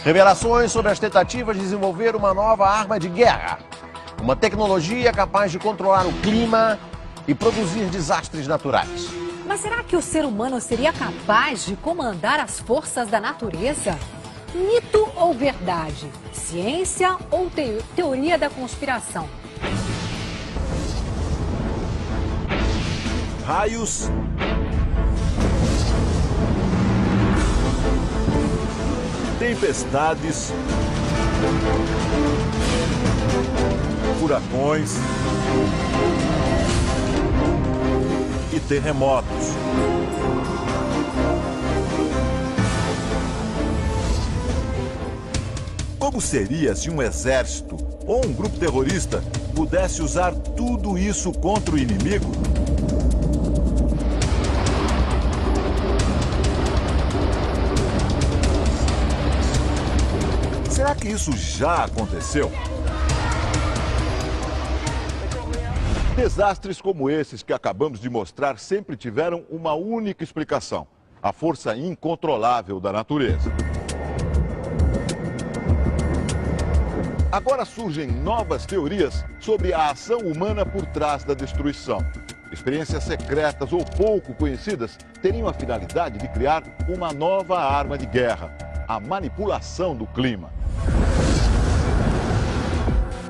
Revelações sobre as tentativas de desenvolver uma nova arma de guerra. Uma tecnologia capaz de controlar o clima e produzir desastres naturais. Mas será que o ser humano seria capaz de comandar as forças da natureza? Mito ou verdade? Ciência ou teoria da conspiração? Raios, tempestades, furacões e terremotos. Como seria se um exército ou um grupo terrorista pudesse usar tudo isso contra o inimigo? Será que isso já aconteceu? Desastres como esses que acabamos de mostrar sempre tiveram uma única explicação: a força incontrolável da natureza. Agora surgem novas teorias sobre a ação humana por trás da destruição. Experiências secretas ou pouco conhecidas teriam a finalidade de criar uma nova arma de guerra: a manipulação do clima.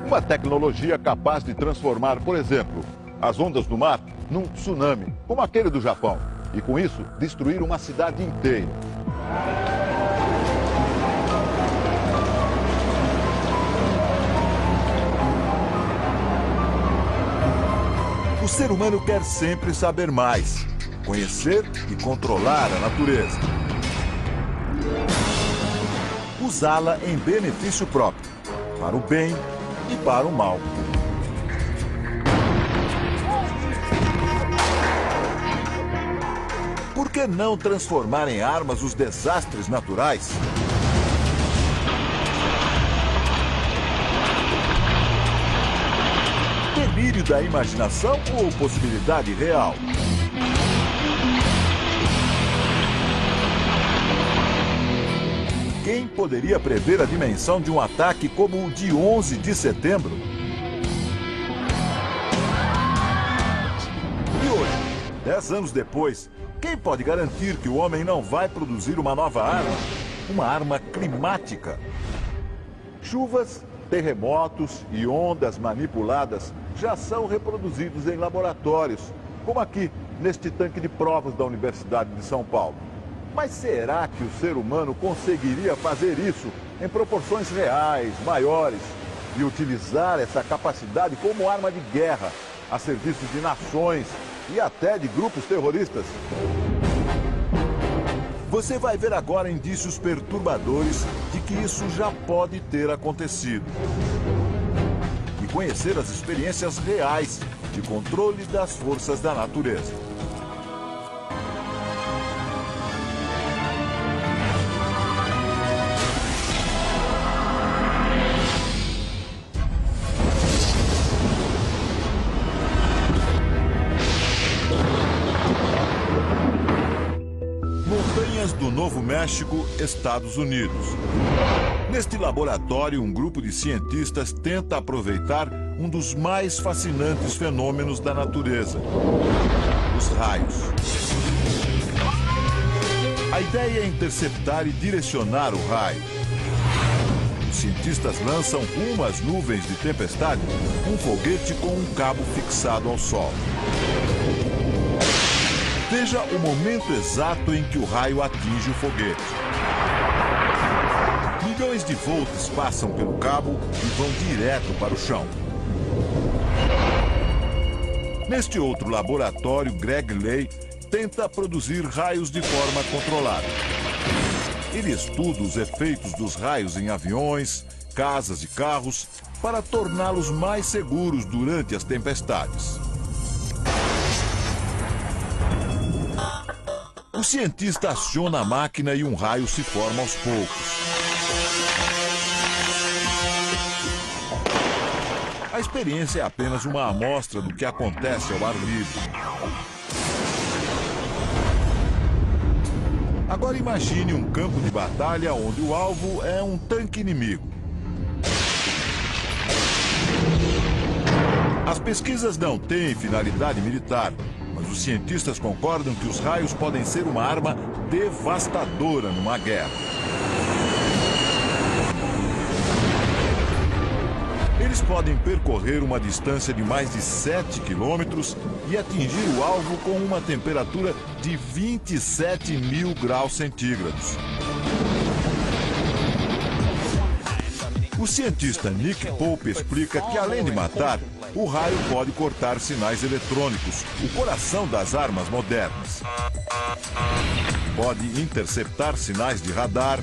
Uma tecnologia capaz de transformar, por exemplo, as ondas do mar num tsunami, como aquele do Japão, e com isso destruir uma cidade inteira. O ser humano quer sempre saber mais, conhecer e controlar a natureza. Usá-la em benefício próprio, para o bem e para o mal. Por que não transformar em armas os desastres naturais? Delírio da imaginação ou possibilidade real? Quem poderia prever a dimensão de um ataque como o de 11 de setembro? E hoje, 10 anos depois, quem pode garantir que o homem não vai produzir uma nova arma? Uma arma climática? Chuvas, terremotos e ondas manipuladas já são reproduzidos em laboratórios, como aqui, neste tanque de provas da Universidade de São Paulo. Mas será que o ser humano conseguiria fazer isso em proporções reais, maiores, e utilizar essa capacidade como arma de guerra a serviço de nações e até de grupos terroristas? Você vai ver agora indícios perturbadores de que isso já pode ter acontecido. E conhecer as experiências reais de controle das forças da natureza. Do Novo México, Estados Unidos. Neste laboratório, um grupo de cientistas tenta aproveitar um dos mais fascinantes fenômenos da natureza: os raios. A ideia é interceptar e direcionar o raio. Os cientistas lançam rumo às nuvens de tempestade um foguete com um cabo fixado ao solo. Veja o momento exato em que o raio atinge o foguete. Milhões de volts passam pelo cabo e vão direto para o chão. Neste outro laboratório, Greg Lay tenta produzir raios de forma controlada. Ele estuda os efeitos dos raios em aviões, casas e carros para torná-los mais seguros durante as tempestades. O cientista aciona a máquina e um raio se forma aos poucos. A experiência é apenas uma amostra do que acontece ao ar livre. Agora imagine um campo de batalha onde o alvo é um tanque inimigo. As pesquisas não têm finalidade militar, mas os cientistas concordam que os raios podem ser uma arma devastadora numa guerra. Eles podem percorrer uma distância de mais de 7 quilômetros e atingir o alvo com uma temperatura de 27.000 graus centígrados. O cientista Nick Pope explica que, além de matar, o raio pode cortar sinais eletrônicos, o coração das armas modernas. Pode interceptar sinais de radar,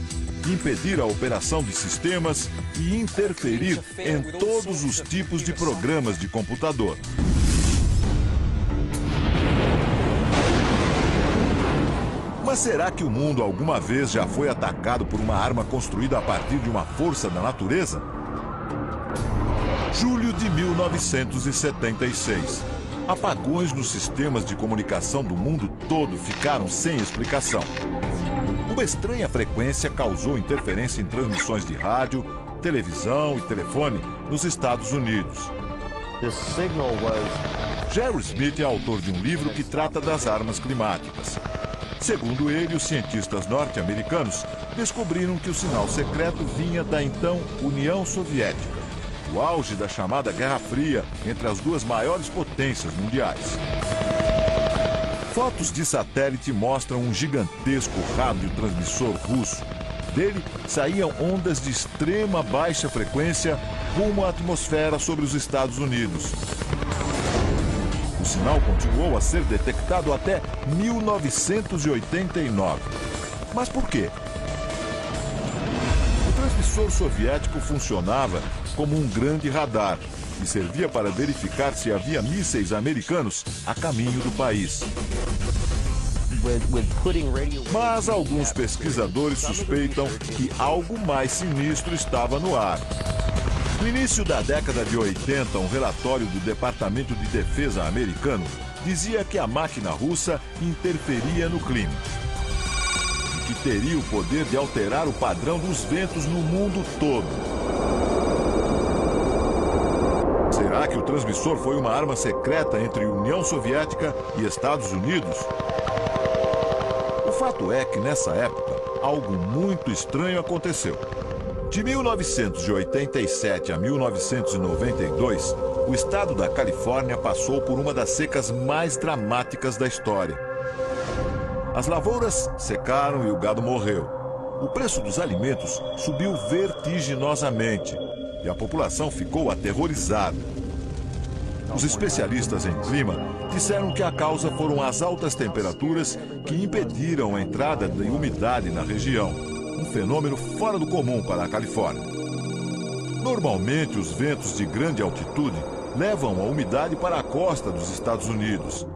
impedir a operação de sistemas e interferir em todos os tipos de programas de computador. Mas será que o mundo alguma vez já foi atacado por uma arma construída a partir de uma força da natureza? Julho de 1976. Apagões nos sistemas de comunicação do mundo todo ficaram sem explicação. Uma estranha frequência causou interferência em transmissões de rádio, televisão e telefone nos Estados Unidos. Jerry Smith é autor de um livro que trata das armas climáticas. Segundo ele, os cientistas norte-americanos descobriram que o sinal secreto vinha da então União Soviética, o auge da chamada Guerra Fria entre as duas maiores potências mundiais. Fotos de satélite mostram um gigantesco radiotransmissor russo. Dele saíam ondas de extrema baixa frequência rumo à atmosfera sobre os Estados Unidos. O sinal continuou a ser detectado até 1989. Mas por quê? O transmissor soviético funcionava como um grande radar e servia para verificar se havia mísseis americanos a caminho do país. Mas alguns pesquisadores suspeitam que algo mais sinistro estava no ar. No início da década de 80, um relatório do Departamento de Defesa americano dizia que a máquina russa interferia no clima e que teria o poder de alterar o padrão dos ventos no mundo todo. Será que o transmissor foi uma arma secreta entre União Soviética e Estados Unidos? O fato é que, nessa época, algo muito estranho aconteceu. De 1987 a 1992, o estado da Califórnia passou por uma das secas mais dramáticas da história. As lavouras secaram e o gado morreu. O preço dos alimentos subiu vertiginosamente e a população ficou aterrorizada. Os especialistas em clima disseram que a causa foram as altas temperaturas que impediram a entrada de umidade na região, um fenômeno fora do comum para a Califórnia. Normalmente, os ventos de grande altitude levam a umidade para a costa dos Estados Unidos.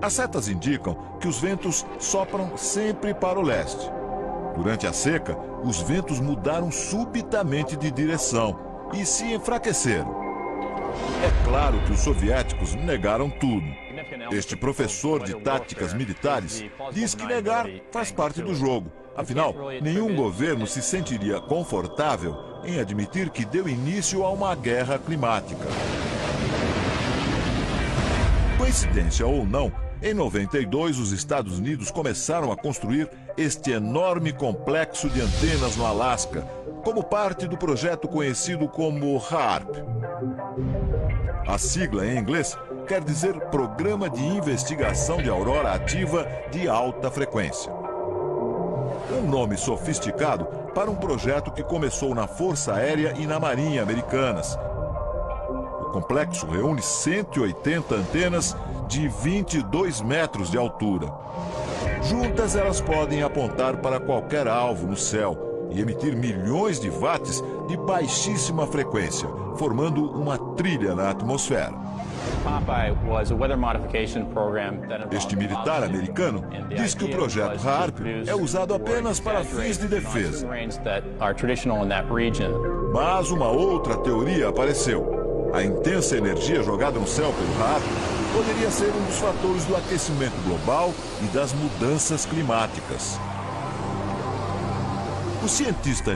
As setas indicam que os ventos sopram sempre para o leste. Durante a seca, os ventos mudaram subitamente de direção e se enfraqueceram. É claro que os soviéticos negaram tudo. Este professor de táticas militares diz que negar faz parte do jogo. Afinal, nenhum governo se sentiria confortável em admitir que deu início a uma guerra climática. Coincidência ou não, em 92 os Estados Unidos começaram a construir este enorme complexo de antenas no Alasca, como parte do projeto conhecido como HAARP. A sigla em inglês quer dizer Programa de Investigação de Aurora Ativa de Alta Frequência. Um nome sofisticado para um projeto que começou na Força Aérea e na Marinha Americanas. O complexo reúne 180 antenas de 22 metros de altura. Juntas, elas podem apontar para qualquer alvo no céu e emitir milhões de watts de baixíssima frequência, formando uma trilha na atmosfera. Este militar americano diz que o projeto HAARP é usado apenas para fins de defesa. Mas uma outra teoria apareceu. A intensa energia jogada no céu pelo HAARP poderia ser um dos fatores do aquecimento global e das mudanças climáticas. O cientista